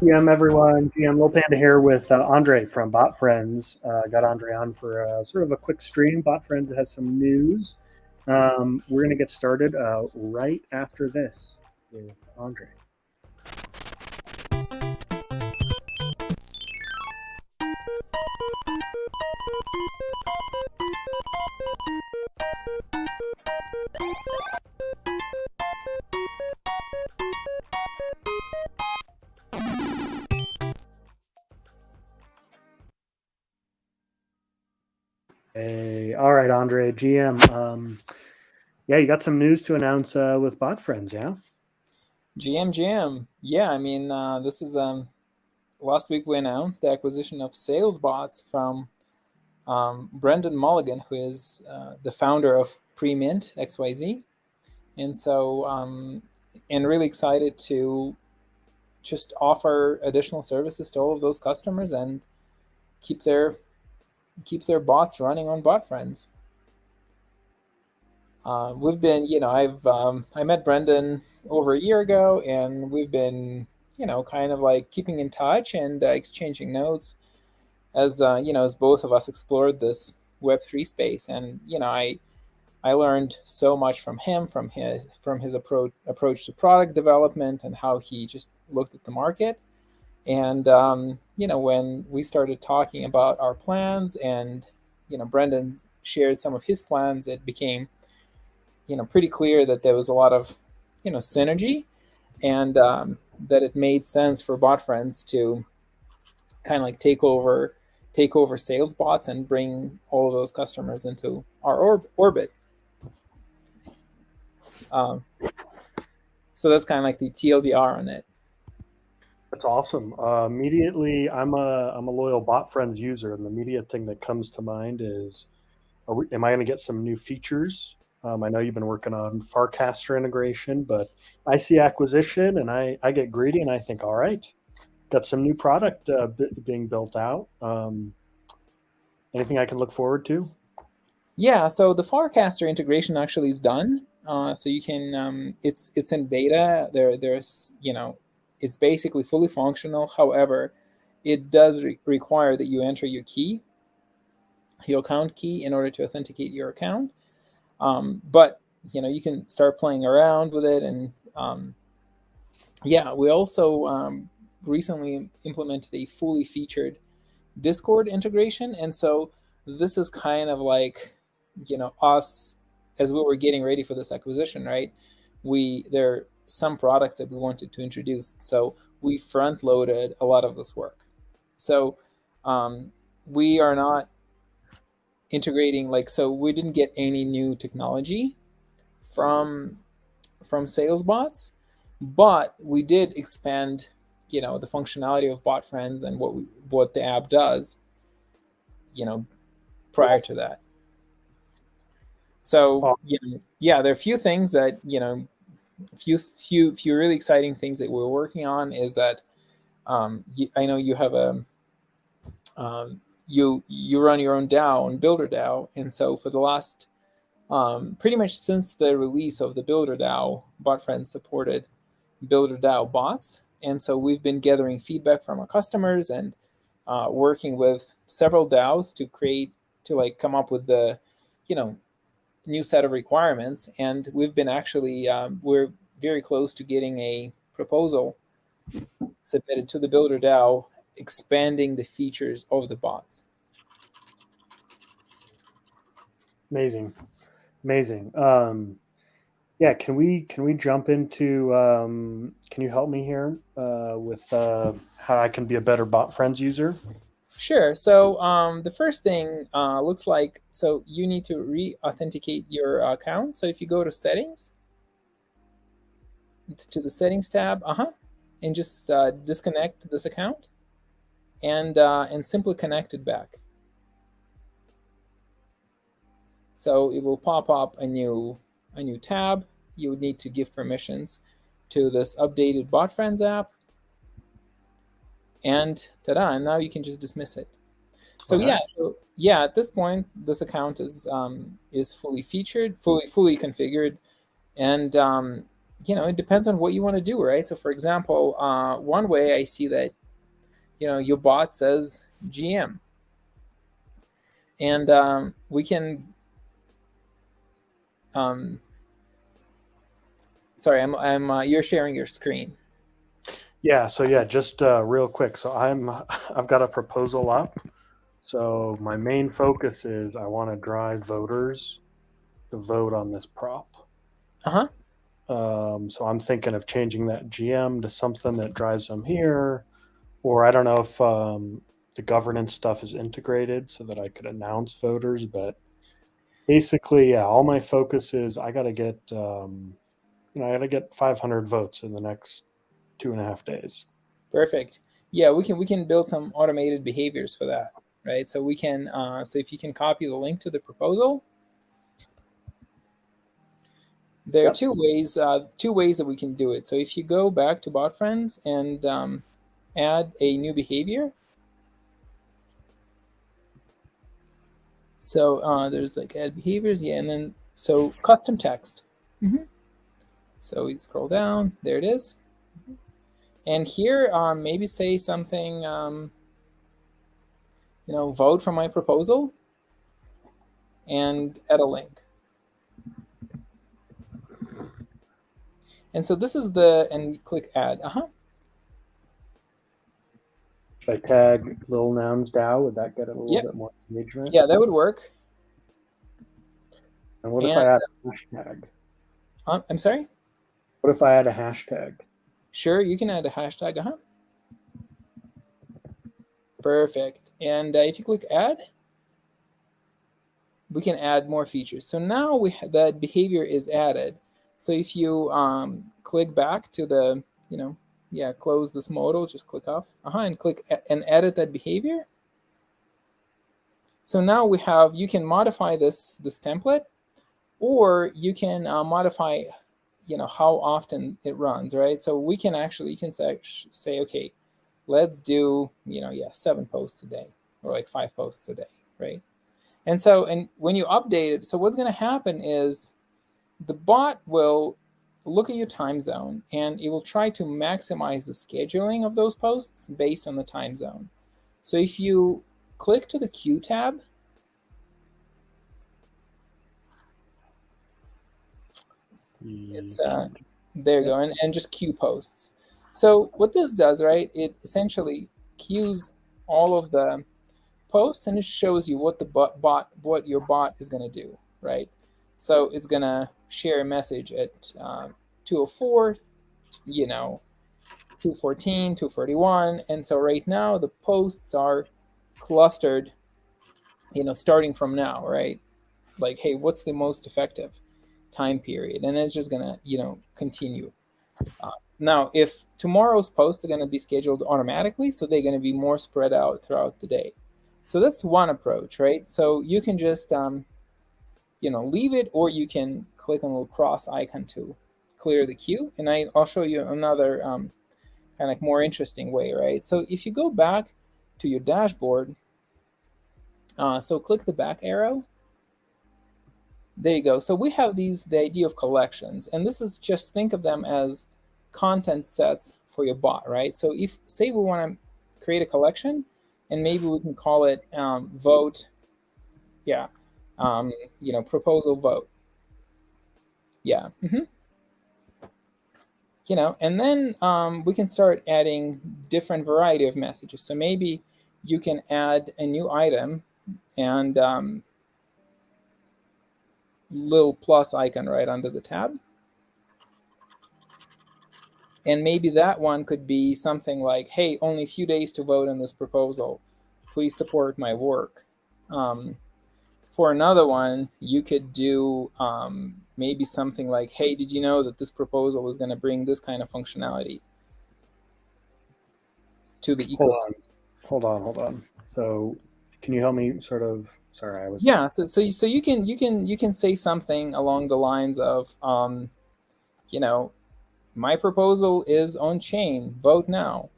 GM everyone, GM Lil Panda here with Andre from Bot Friends. Got Andre on for sort of a quick stream. Bot Friends has some news. We're going to get started right after this with Andre. Hey, all right, Andre, GM. Yeah, you got some news to announce with Bot Friends, yeah? GM. Yeah, I mean, this is last week we announced the acquisition of SalesBots from Brendan Mulligan, who is the founder of Premint XYZ, and so and really excited to just offer additional services to all of those customers and keep their bots running on BotFriends. We've been, I met Brendan over a year ago, and we've been, kind of like keeping in touch and exchanging notes as as both of us explored this Web3 space. And I learned so much from him, from his approach to product development and how he just looked at the market. And when we started talking about our plans, and Brendan shared some of his plans, it became pretty clear that there was a lot of synergy, and that it made sense for BotFriends to kind of like take over SalesBots and bring all of those customers into our orbit. So that's kind of like the TLDR on it. That's awesome. Immediately, I'm a loyal Bot Friends user, and the immediate thing that comes to mind is, am I going to get some new features? I know you've been working on Farcaster integration, but I see acquisition and I get greedy and I think, all right, got some new product being built out. Anything I can look forward to? Yeah, so the Farcaster integration actually is done. So you can, it's in beta. There's it's basically fully functional. However, it does require that you enter your account key, in order to authenticate your account. But you can start playing around with it, and we also recently implemented a fully featured Discord integration, and so this is kind of like us, as we were getting ready for this acquisition, right? There are some products that we wanted to introduce, so we front loaded a lot of this work. So we are not integrating, so we didn't get any new technology from SalesBots, but we did expand the functionality of BotFriends and what the app does prior to that. So there are a few things that few really exciting things that we're working on. Is that I know you have you run your own DAO on BuilderDAO, and so for the last pretty much since the release of the BuilderDAO, BotFriends supported BuilderDAO bots, and so we've been gathering feedback from our customers and working with several DAOs to come up with the new set of requirements. And we've been actually we're very close to getting a proposal submitted to the BuilderDAO expanding the features of the bots. Amazing. Yeah, can we jump into? Can you help me here with how I can be a better Bot Friends user? Sure. So the first thing looks like, so you need to re-authenticate your account. So if you go to settings, to the settings tab, and just disconnect this account, and simply connect it back. So it will pop up a new tab. You would need to give permissions to this updated BotFriends app, and ta-da! And now you can just dismiss it. So at this point, this account is fully featured, fully configured, and it depends on what you want to do, right? So, for example, one way I see that, your bot says GM, and we can. Um, sorry, I'm. You're sharing your screen. Yeah. So yeah, just real quick. So I've got a proposal up. So my main focus is I want to drive voters to vote on this prop. Uh huh. So I'm thinking of changing that GM to something that drives them here, or I don't know if the governance stuff is integrated so that I could announce voters. But basically, yeah, all my focus is I got to get I got to get 500 votes in the next 2.5 days. Perfect. Yeah, we can build some automated behaviors for that, right? So we can. So if you can copy the link to the proposal, there are Yep. two ways that we can do it. So if you go back to Bot Friends and add a new behavior. So there's like add behaviors, yeah, and then so custom text. Mm-hmm. So we scroll down, there it is. And here, maybe say something, vote for my proposal and add a link. And so this is and click add. Should I tag Little Nouns DAO? Would that get a little Yep. bit more engagement? Yeah, that would work. And what if And I add a hashtag? I'm sorry? What if I add a hashtag? Sure, you can add a hashtag. Perfect. And if you click add, we can add more features. So now that behavior is added. So if you click back to the, close this modal, just click off, and click and edit that behavior. So now you can modify this template, or you can modify, how often it runs, right? So you can say, okay, let's do, 7 posts a day, or like 5 posts a day, right? And when you update it, so what's going to happen is the bot will look at your time zone and it will try to maximize the scheduling of those posts based on the time zone. So if you click to the queue tab, it's there you go, and just queue posts. So what this does, right, it essentially queues all of the posts and it shows you what what your bot is going to do, right? So it's going to share a message at 2:04, 2:14, 2:41, and so right now the posts are clustered, starting from now, right? Like, hey, what's the most effective time period? And it's just going to continue. Now, if tomorrow's posts are going to be scheduled automatically, so they're going to be more spread out throughout the day. So that's one approach, right? So you can just leave it, or you can click on the little cross icon to clear the queue. And I'll show you another kind of like more interesting way, right? So if you go back to your dashboard, so click the back arrow. There you go. So we have the idea of collections, and this is just think of them as content sets for your bot, right? So if say we want to create a collection, and maybe we can call it vote, proposal vote, and then we can start adding different variety of messages. So maybe you can add a new item and little plus icon right under the tab. And maybe that one could be something like, hey, only a few days to vote on this proposal. Please support my work. For another one, you could do maybe something like, hey, did you know that this proposal is going to bring this kind of functionality to the ecosystem? Hold on. So can you help me sort of, sorry, I was. Yeah, so you can say something along the lines of, my proposal is on chain, vote now.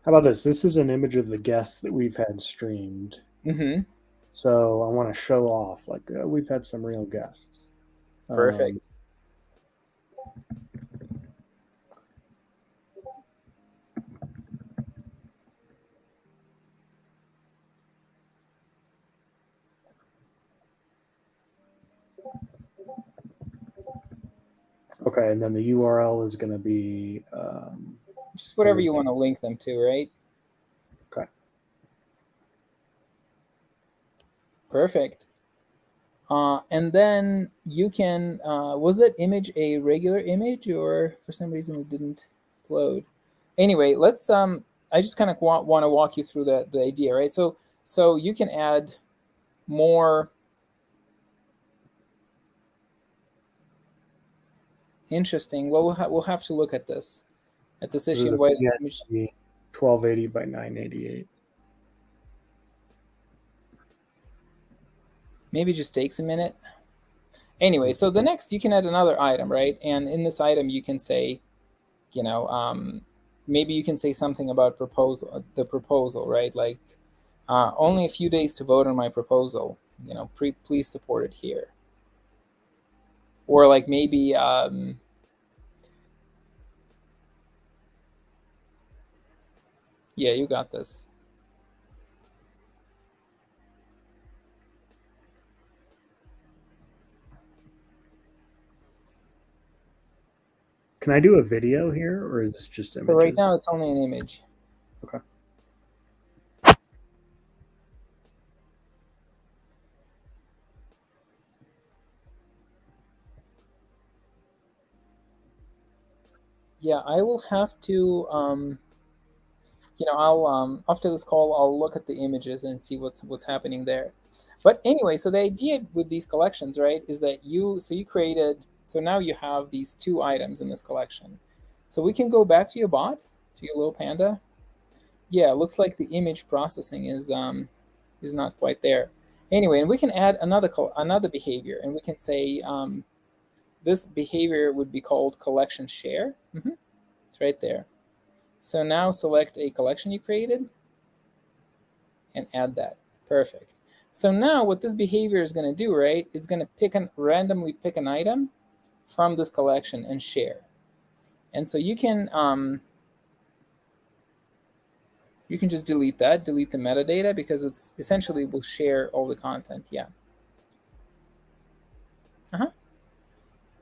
How about this? This is an image of the guests that we've had streamed. Mm-hmm. So I want to show off, like we've had some real guests. Perfect. Okay, and then the URL is going to be Just whatever you want to link them to, right? okay. Perfect. And then you can, was that image a regular image, or for some reason it didn't upload? Anyway, let's, I just kind of want to walk you through the idea, right? So you can add more. Interesting. Well, we'll have to look at this issue. Why this image 1280 by 988. Maybe just takes a minute. Anyway, so the next, you can add another item, right? And in this item, you can say, you know, maybe you can say something about the proposal, right? Like, only a few days to vote on my proposal. You know, please support it here. Or like maybe, yeah, you got this. Can I do a video here, or is this just images? So right now it's only an image. Okay. Yeah, I will have to, you know, I'll after this call, I'll look at the images and see what's happening there. But anyway, so the idea with these collections, right, is that you created, so now you have these 2 items in this collection. So we can go back to your bot, to your little panda. Yeah, it looks like the image processing is not quite there. Anyway, and we can add another behavior, and we can say this behavior would be called collection share. It's right there. So now select a collection you created and add that. Perfect. So now what this behavior is going to do, right, it's going to randomly pick an item from this collection and share. And so you can just delete the metadata, because it's essentially will share all the content. Yeah.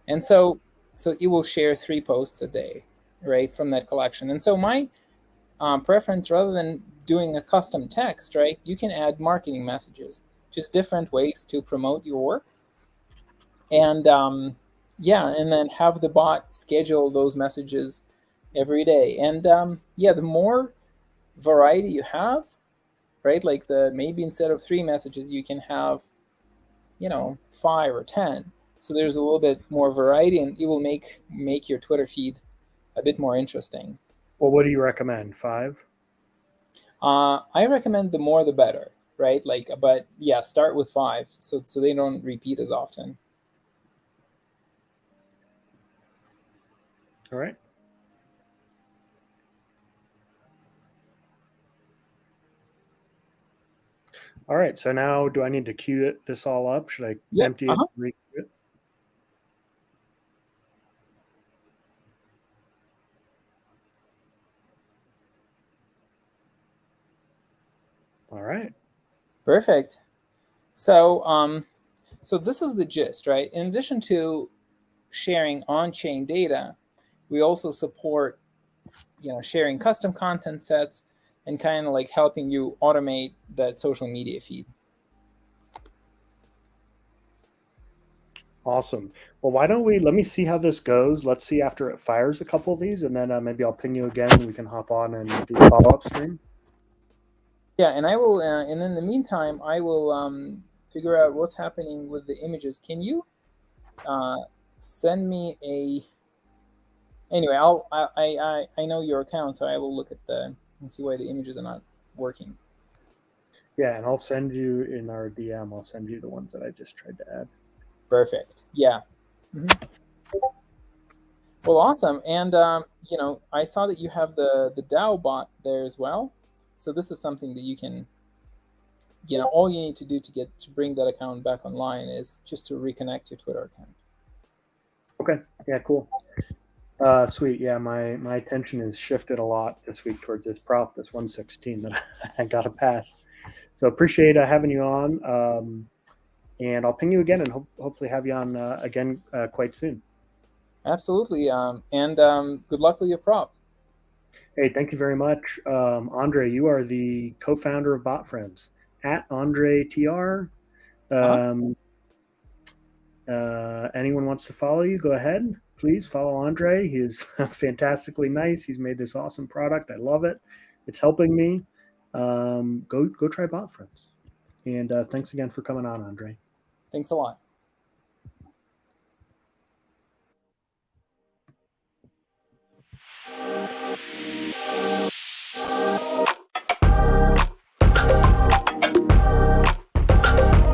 And so it will share 3 posts a day, right, from that collection. And so my preference, rather than doing a custom text, right, you can add marketing messages, just different ways to promote your work. And yeah, and then have the bot schedule those messages every day. And yeah, the more variety you have, right, like maybe instead of 3 messages, you can have, you know, 5 or 10. So there's a little bit more variety, and it will make your Twitter feed a bit more interesting. Well, what do you recommend? 5? I recommend the more the better, right? Like, but yeah, start with 5, so they don't repeat as often. All right. All right. So now, do I need to queue this all up? Should I empty it and re-queue it? All right. Perfect. So so this is the gist, right? In addition to sharing on-chain data, we also support, you know, sharing custom content sets and kind of like helping you automate that social media feed. Awesome. Well, why don't let me see how this goes. Let's see after it fires a couple of these, and then maybe I'll ping you again and we can hop on and do a follow-up stream. Yeah, and I will, and in the meantime, I will figure out what's happening with the images. Can you send me a? Anyway, I know your account, so I will look at and see why the images are not working. Yeah, and I'll send you in our DM. I'll send you the ones that I just tried to add. Perfect. Yeah. Well, awesome. And you know, I saw that you have the DAO bot there as well. So this is something that you can, you know, all you need to do to bring that account back online is just to reconnect your Twitter account. Okay. Yeah, cool. Sweet. Yeah, my attention has shifted a lot this week towards this 116 that I got to pass. So appreciate having you on. And I'll ping you again and hopefully have you on again quite soon. Absolutely. And good luck with your prop. Hey, thank you very much. Andre, you are the co-founder of Bot Friends at Andre TR. Uh-huh. Anyone wants to follow you, go ahead. Please follow Andre. He is fantastically nice. He's made this awesome product. I love it. It's helping me. Go try Bot Friends. And thanks again for coming on, Andre. Thanks a lot.